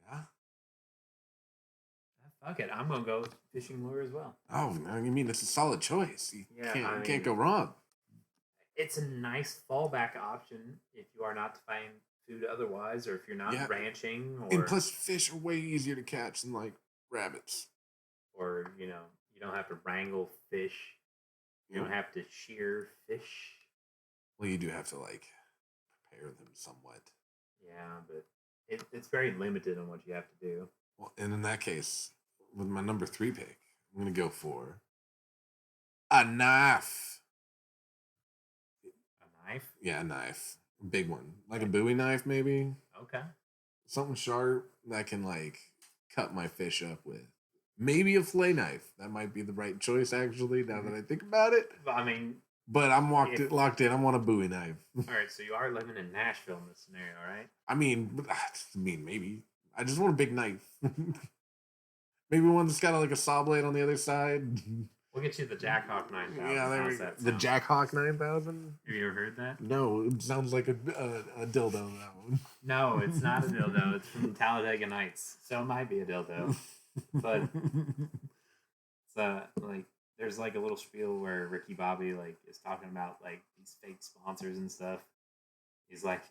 Yeah. Fuck it. I'm gonna go fishing lure as well. Oh, I mean, it's a solid choice. You can't go wrong. It's a nice fallback option if you are not to find food otherwise, or if you're not ranching, or and plus fish are way easier to catch than like rabbits. Or you don't have to wrangle fish. You don't have to shear fish. Well, you do have to like prepare them somewhat. Yeah, but it's very limited on what you have to do. Well, and in that case, with my number 3 pick, I'm gonna go for a knife. A knife? Yeah, a knife. A big one. Like a Bowie knife, maybe. Okay. Something sharp that can like cut my fish up with. Maybe a fillet knife. That might be the right choice, actually, now that I think about it. I mean... But I'm locked in. I want a Bowie knife. All right, so you are living in Nashville in this scenario, right? I mean, maybe. I just want a big knife. Maybe one that's got like a saw blade on the other side. We'll get you the Jackhawk 9000. Yeah, there we go. The Jackhawk 9000? Have you ever heard that? No, it sounds like a dildo, that one. No, it's not a dildo. It's from Talladega Nights. So it might be a dildo. But like there's like a little spiel where Ricky Bobby like is talking about like these fake sponsors and stuff. He's like,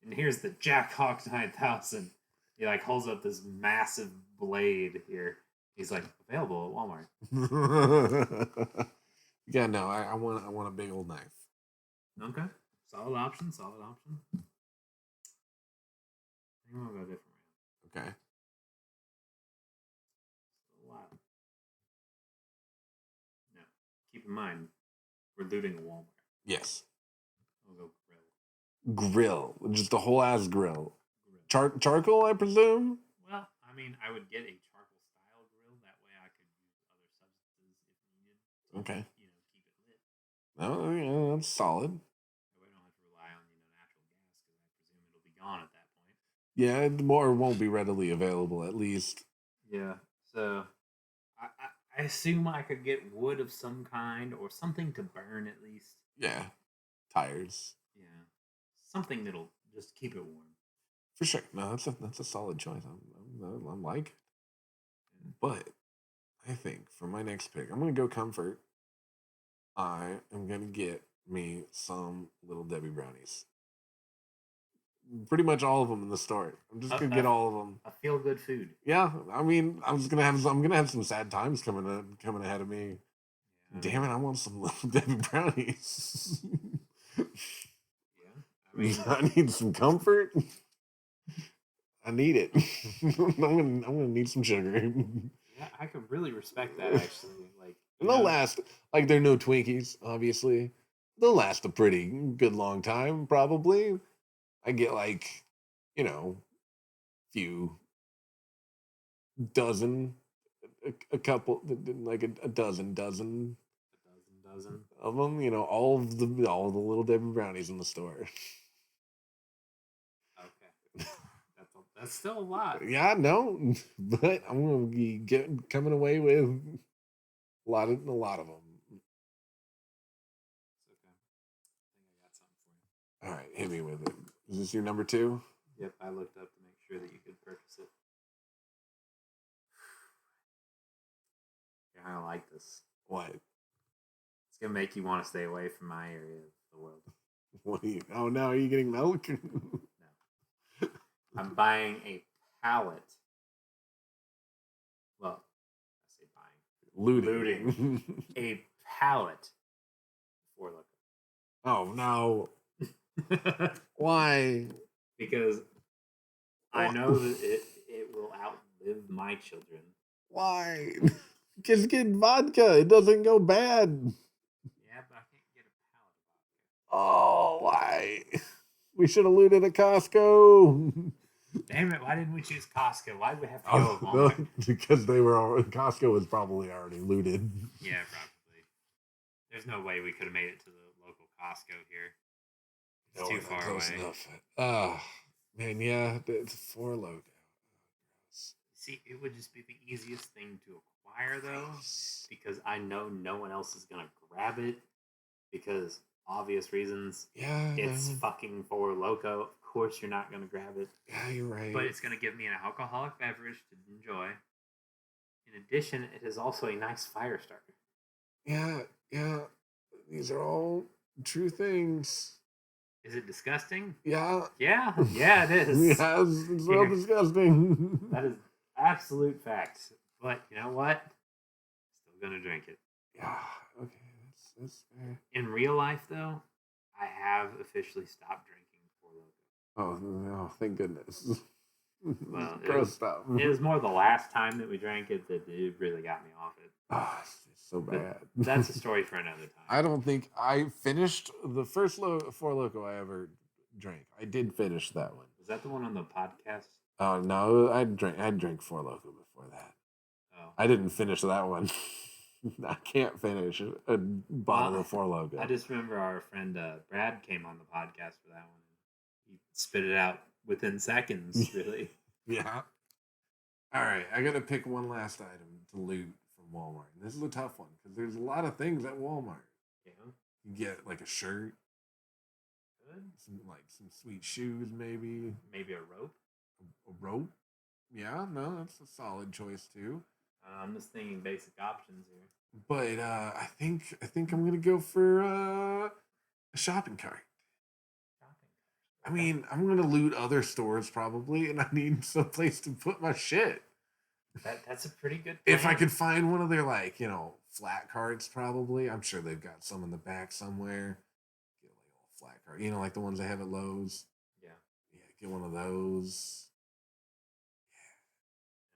and here's the Jack Hawk 9000. He like holds up this massive blade here. He's like available at Walmart. Yeah, no, I want a big old knife. Okay, solid option. Solid option. I think we'll go different. Okay. Wow. No, keep in mind we're looting a Walmart. Yes. We'll go grill, just a whole ass grill. Charcoal, I presume. Well, I mean, I would get a charcoal style grill. That way, I could use other substances if needed. Okay. Keep it lit. Oh, yeah, that's solid. That way, I don't have to rely on natural gas because I presume it'll be gone at that point. Yeah, more won't be readily available, at least. Yeah. So, I assume I could get wood of some kind or something to burn at least. Yeah. Tires. Yeah. Something that'll just keep it warm. For sure. No, that's a solid choice. I'm like it. But I think for my next pick, I'm gonna go comfort. I am gonna get me some Little Debbie brownies. Pretty much all of them in the store. I'm just gonna get all of them. A feel good food. Yeah, I mean, I'm gonna have some sad times coming ahead of me. Yeah. Damn it, I want some Little Debbie brownies. Yeah, I mean, I need some comfort. I need it. I'm gonna need some sugar. Yeah, I could really respect that actually. Like, and they'll last. Like, they're no Twinkies, obviously. They'll last a pretty good long time, probably. I get like, few dozen, a couple, like a dozen of them. All the Little Debbie brownies in the store. Okay, that's still a lot. Yeah, no, but I'm gonna be coming away with a lot of them. It's okay. I think I got something for you. All right, hit me with it. Is this your number 2? Yep, I looked up to make sure that you could purchase it. I don't like this. What? It's gonna make you want to stay away from my area of the world. What are you? Oh no, are you getting milk? No. I'm buying a pallet. Well, I say buying. Looting. A pallet for Loco. Oh no. Why? Because I know that it will outlive my children. Why? Just get vodka. It doesn't go bad. Yeah, but I can't get a pallet of vodka. Oh, why? We should have looted at Costco. Damn it, why didn't we choose Costco? Why did we have to go with Walmart? Because Costco was probably already looted. Yeah, probably. There's no way we could have made it to the local Costco here. It's too far away. Man, yeah, it's 4 Loco. See, it would just be the easiest thing to acquire, though, because I know no one else is going to grab it, because obvious reasons. Yeah. It's fucking 4 Loco. Of course you're not going to grab it. Yeah, you're right. But it's going to give me an alcoholic beverage to enjoy. In addition, it is also a nice fire starter. Yeah. These are all true things. Is it disgusting? Yeah. Yeah, it is. Yeah, it's real disgusting. That is absolute fact. But you know what? Still gonna drink it. Yeah. Okay. That's fair. In real life, though, I have officially stopped drinking 4 Loco. Oh no! Thank goodness. Well, gross stuff. It was more the last time that we drank it that it really got me off it. It's so bad. But that's a story for another time. I don't think I finished the first 4 Loco I ever drank. I did finish that one. Was that the one on the podcast? Oh no, I drank 4 Loco before that. Oh, I didn't finish that one. I can't finish a bottle of 4 Loco. I just remember our friend Brad came on the podcast for that one. He spit it out within seconds, really. Yeah. All right, I got to pick one last item to loot from Walmart. And this is a tough one because there's a lot of things at Walmart. Yeah. You get like a shirt. Good. Some sweet shoes, maybe. Maybe a rope. A rope. Yeah, no, that's a solid choice too. I'm just thinking basic options here. But I think I'm gonna go for a shopping cart. I mean, I'm gonna loot other stores probably, and I need some place to put my shit. That's a pretty good plan. If I could find one of their flat carts, probably. I'm sure they've got some in the back somewhere. Get like a little flat cart, like the ones they have at Lowe's. Yeah. Yeah, get one of those.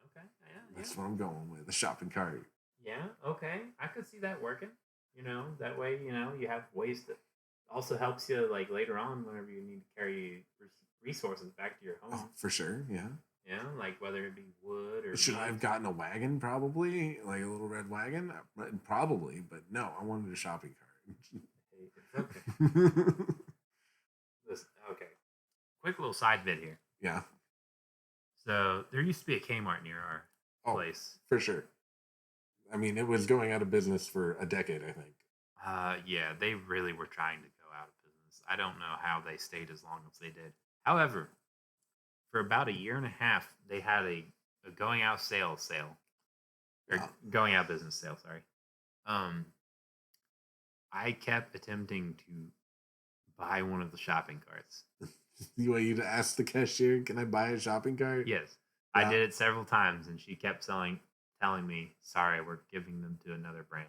Okay. Yeah. That's what I'm going with, the shopping cart. Yeah. Okay. I could see that working. That way, you have ways to. Also helps you like later on whenever you need to carry resources back to your home. Oh, for sure. Yeah. Yeah, like whether it be wood or. Should I have gotten a wagon? Probably, like a little red wagon. Probably, but no, I wanted a shopping cart. Hey, it's okay. Listen, okay. Quick little side bit here. Yeah. So there used to be a Kmart near our place. For sure. I mean, it was going out of business for a decade, I think. Yeah, they really were trying to go out of business. I don't know how they stayed as long as they did. However, for about a year and a half, they had a going out sale. Or going out business sale, sorry. I kept attempting to buy one of the shopping carts. You want you to ask the cashier, can I buy a shopping cart? Yes. I did it several times, and she kept telling me, sorry, we're giving them to another branch.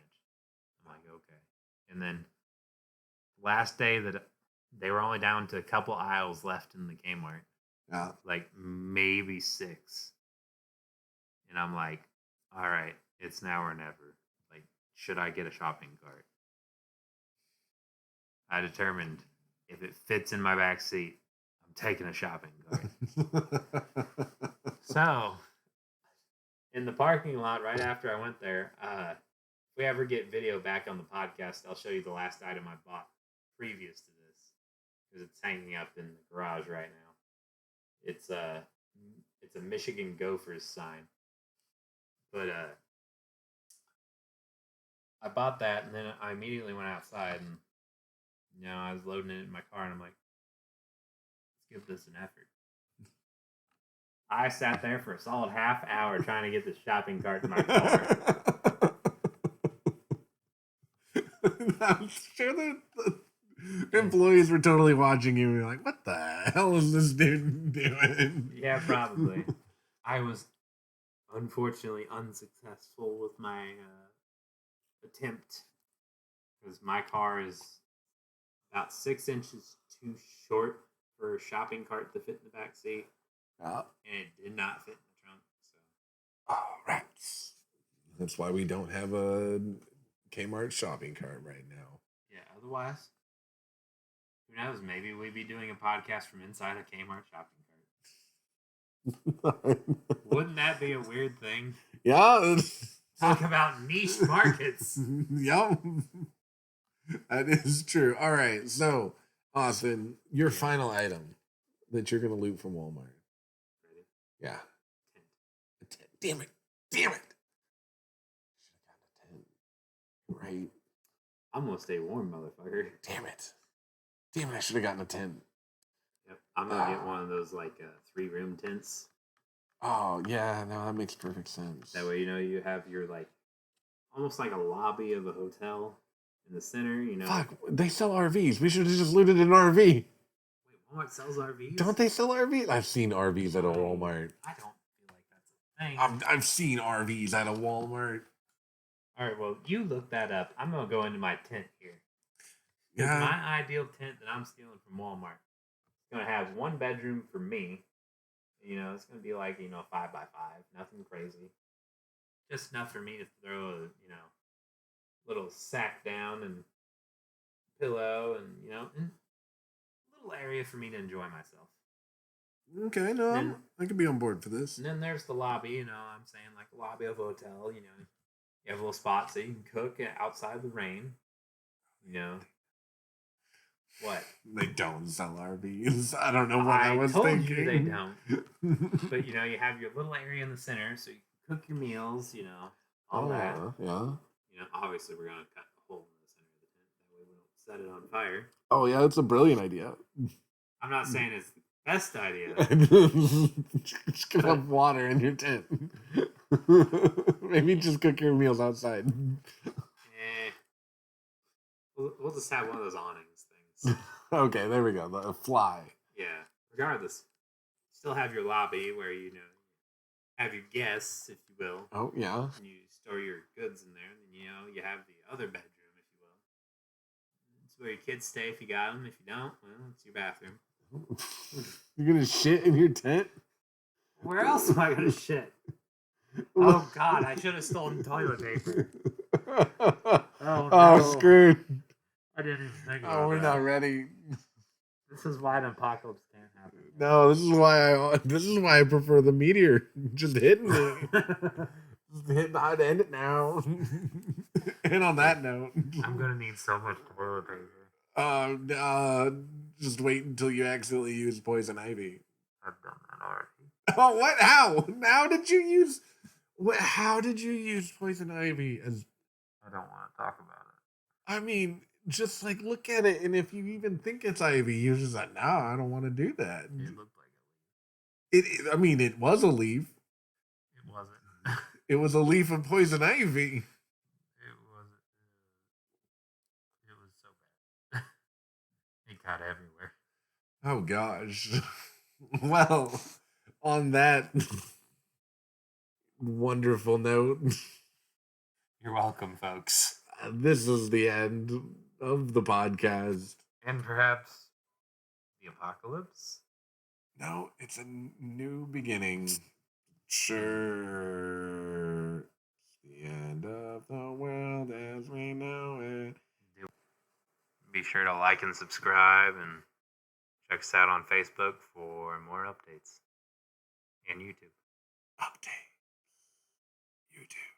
I'm like, okay. And then last day that they were only down to a couple aisles left in the Kmart. Yeah. Like maybe 6. And I'm like, all right, it's now or never. Like, should I get a shopping cart? I determined if it fits in my back seat, I'm taking a shopping cart. So, in the parking lot right after I went there, if we ever get video back on the podcast, I'll show you the last item I bought previous to this, because it's hanging up in the garage right now. It's a Michigan Gophers sign, but I bought that, and then I immediately went outside, and I was loading it in my car, and I'm like, let's give this an effort. I sat there for a solid half hour trying to get this shopping cart in my car. I'm sure that the employees were totally watching you and you're like, what the hell is this dude doing? Yeah, probably. I was unfortunately unsuccessful with my attempt, because my car is about 6 inches too short for a shopping cart to fit in the back seat. And it did not fit in the trunk. So. All right. That's why we don't have a Kmart shopping cart right now. Yeah, otherwise, who knows? Maybe we'd be doing a podcast from inside a Kmart shopping cart. Wouldn't that be a weird thing? Yeah. Talk about niche markets. Yep. That is true. All right. So, Austin, your final item that you're going to loot from Walmart. Ready? Yeah. Damn it. Damn it. Should have gotten a 10. Right. I'm going to stay warm, motherfucker. Damn it. Damn it. I should have gotten a 10. Yep. I'm going to get one of those, 3-room tents. Oh, yeah. No, that makes perfect sense. That way, you have your, almost like a lobby of a hotel in the center, Fuck. They sell RVs. We should have just looted an RV. Wait, Walmart sells RVs? Don't they sell RVs? I've seen RVs at a Walmart. I don't feel like that's a thing. I've seen RVs at a Walmart. All right, well, you look that up. I'm going to go into my tent here. Yeah. My ideal tent that I'm stealing from Walmart, it's going to have 1 bedroom for me. It's going to be 5x5, nothing crazy. Just enough for me to throw a, little sack down and pillow and, and a little area for me to enjoy myself. Okay, no, I could be on board for this. And then there's the lobby, I'm saying a lobby of a hotel, you have a little spot so you can cook outside the rain, What? They don't sell RVs. I don't know what I was told thinking. You they don't. But, you have your little area in the center so you can cook your meals, all that. Yeah. Obviously we're going to cut a hole in the center of the tent. That way we don't set it on fire. Oh, yeah, that's a brilliant idea. I'm not saying it's the best idea. Just gonna have water in your tent. Maybe just cook your meals outside. We'll just have one of those awnings things. Okay, there we go. The fly. Yeah. Regardless, still have your lobby where have your guests, if you will. Oh yeah. And you store your goods in there, and then you have the other bedroom, if you will. It's where your kids stay if you got them. If you don't, well, it's your bathroom. You're gonna shit in your tent? Where else am I gonna shit? Oh God, I should have stolen toilet paper. Oh no. Screwed. I didn't even think about Oh, we're that. not ready. This is why an apocalypse can't happen. No, this is why I prefer the meteor. Just hitting it. Just hitting I'd end it now. And on that note, I'm gonna need so much toilet paper. Just wait until you accidentally use poison ivy. I've done that already. Oh, what? How? How did you use? How did you use poison ivy? As I don't want to talk about it. I mean, just like look at it, and if you even think it's ivy, you're just like, no, I don't want to do that. It looked like I mean, it was a leaf. it wasn't. It was a leaf of poison ivy. It wasn't. It was so bad. It got everywhere. Oh gosh. Well, on that wonderful note, You're welcome, folks. this is the end of the podcast. And perhaps the apocalypse? No, it's a new beginning. Sure. It's the end of the world as we know it. Be sure to like and subscribe and check us out on Facebook for more updates and YouTube. Update. YouTube.